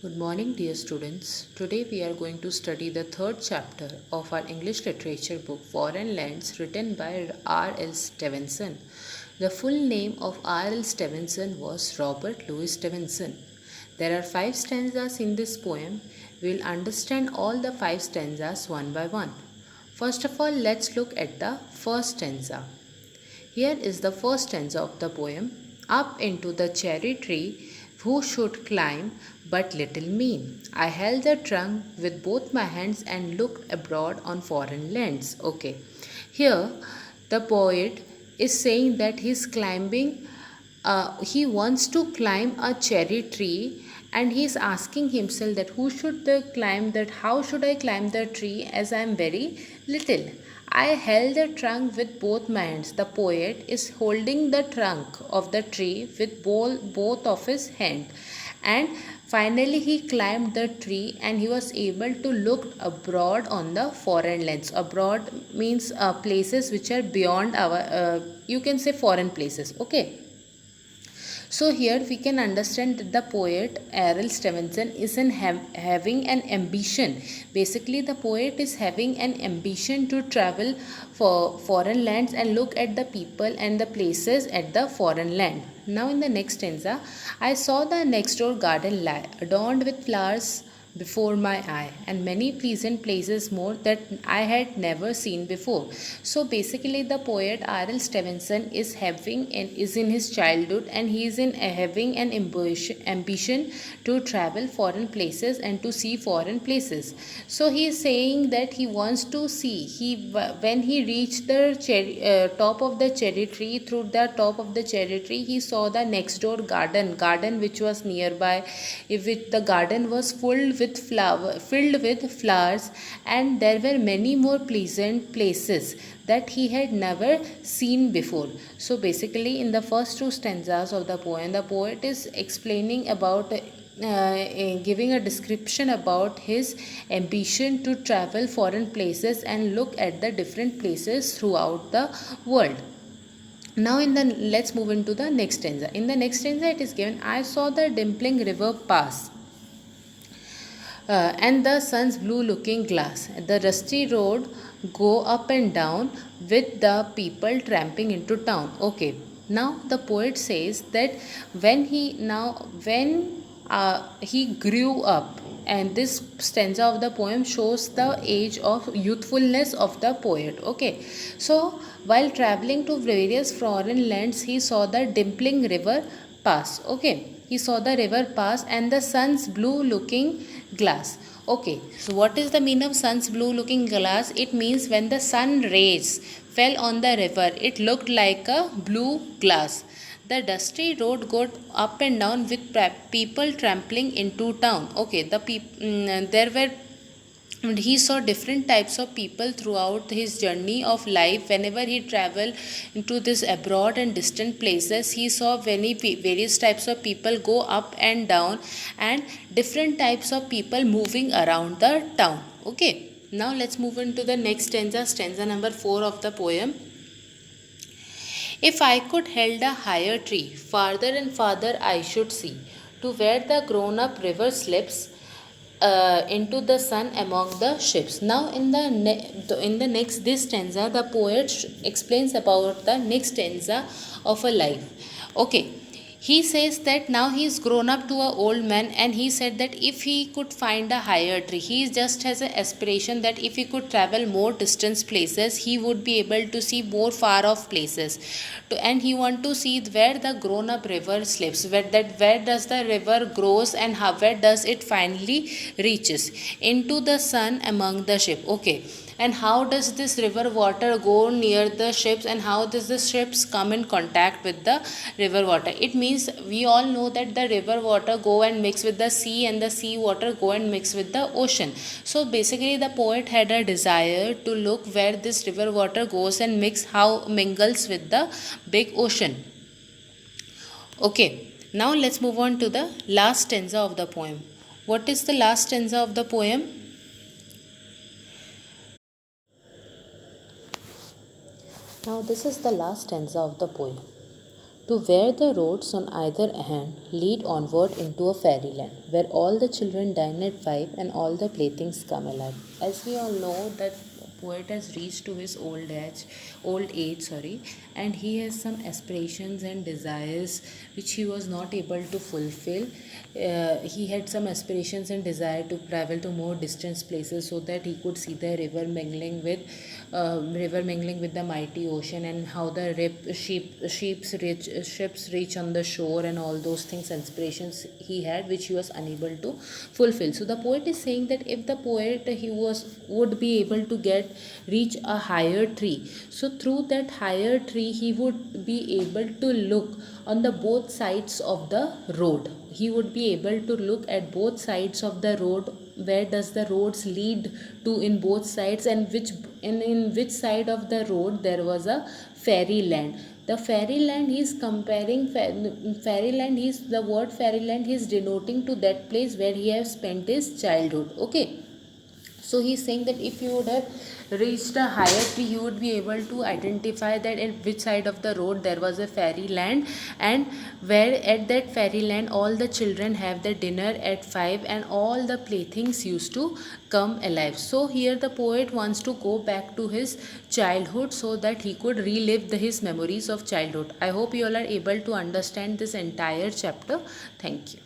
Good morning, dear students. Today we are going to study the third chapter of our English literature book Foreign Lands, written by R.L. Stevenson. The full name of R.L. Stevenson was Robert Louis Stevenson. There are 5 stanzas in this poem. We'll understand all the 5 stanzas one by one. First of all, let's look at the first stanza. Here is the first stanza of the poem. Up into the cherry tree, who should climb but little me? I held the trunk with both my hands and looked abroad on foreign lands. Okay, here the poet is saying that he wants to climb a cherry tree, and he is asking himself that who should the climb that how should I climb the tree as I am very little. I held the trunk with both my hands. The poet is holding the trunk of the tree with both of his hands, and finally he climbed the tree and he was able to look abroad on the foreign lands. Abroad means places which are beyond our you can say foreign places. Okay, so here we can understand that the poet R.L. Stevenson is having an ambition. Basically, the poet is having an ambition to travel for foreign lands and look at the people and the places at the foreign land. Now in the next stanza, I saw the next door garden lie, adorned with flowers before my eye, and many pleasant places more that I had never seen before. So basically the poet R.L. Stevenson is in his childhood, and he is having an ambition to travel foreign places and to see foreign places. So he is saying that he wants to see, when he reached the top of the cherry tree, through the top of the cherry tree he saw the next door garden which was nearby. The garden was filled with flowers, and there were many more pleasant places that he had never seen before. So basically in the first 2 stanzas of the poem, the poet is explaining about giving a description about his ambition to travel foreign places and look at the different places throughout the world. Now let's move into the next stanza. In the next stanza it is given, I saw the dimpling river pass, and the sun's blue looking glass. The rusty road go up and down with the people tramping into town. Okay, now the poet says that when he grew up, and this stanza of the poem shows the age of youthfulness of the poet. Okay, so while traveling to various foreign lands, he saw the dimpling river pass. Okay, he saw the river pass and the sun's blue looking glass. Okay, so what is the meaning of sun's blue looking glass? It means when the sun rays fell on the river, it looked like a blue glass. The dusty road got up and down with people trampling into town. Okay, there were and he saw different types of people throughout his journey of life. Whenever he traveled into this abroad and distant places, he saw various types of people go up and down, and different types of people moving around the town. Okay, now let's move into the next stanza number 4 of the poem. If I could held a higher tree, farther and farther I should see, to where the grown-up river slips into the sun among the ships. Now, in the next this stanza, the poet explains about the next stanza of a life. Okay, he says that now he is grown up to an old man, and he said that if he could find a higher tree, he just has an aspiration that if he could travel more distance places, he would be able to see more far off places, and he want to see where the grown up river slips, where does the river grows, and where does it finally reaches into the sun among the ship. Okay, and how does this river water go near the ships, and how does the ships come in contact with the river water? It means we all know that the river water go and mix with the sea, and the sea water go and mix with the ocean. So basically the poet had a desire to look where this river water goes and mingles with the big ocean. Okay, now let's move on to the last stanza of the poem. What is the last stanza of the poem? Now this is the last stanza of the poem. to where the roads on either hand lead onward into a fairyland, where all the children dine at 5 and all the playthings come alive. As we all know that poet has reached to his old age, and he has some aspirations and desires which he was not able to fulfill. He had some aspirations and desire to travel to more distant places so that he could see the river mingling with the mighty ocean, and how the ships reach on the shore, and all those things, inspirations he had which he was unable to fulfill. So the poet is saying that if the poet he was would be able to get reach a higher tree, so through that higher tree he would be able to look on the both sides of the road. He would be able to look at both sides of the road, where does the roads lead to in both sides, and in which side of the road there was a fairyland. The fairyland he is comparing, fairyland, the word fairyland he is denoting to that place where he has spent his childhood. Okay, so he's saying that if you would have reached a higher tree, you would be able to identify that at which side of the road there was a fairyland, and where at that fairyland all the children have their dinner at 5 and all the playthings used to come alive. So here the poet wants to go back to his childhood so that he could relive his memories of childhood. I hope you all are able to understand this entire chapter. Thank you.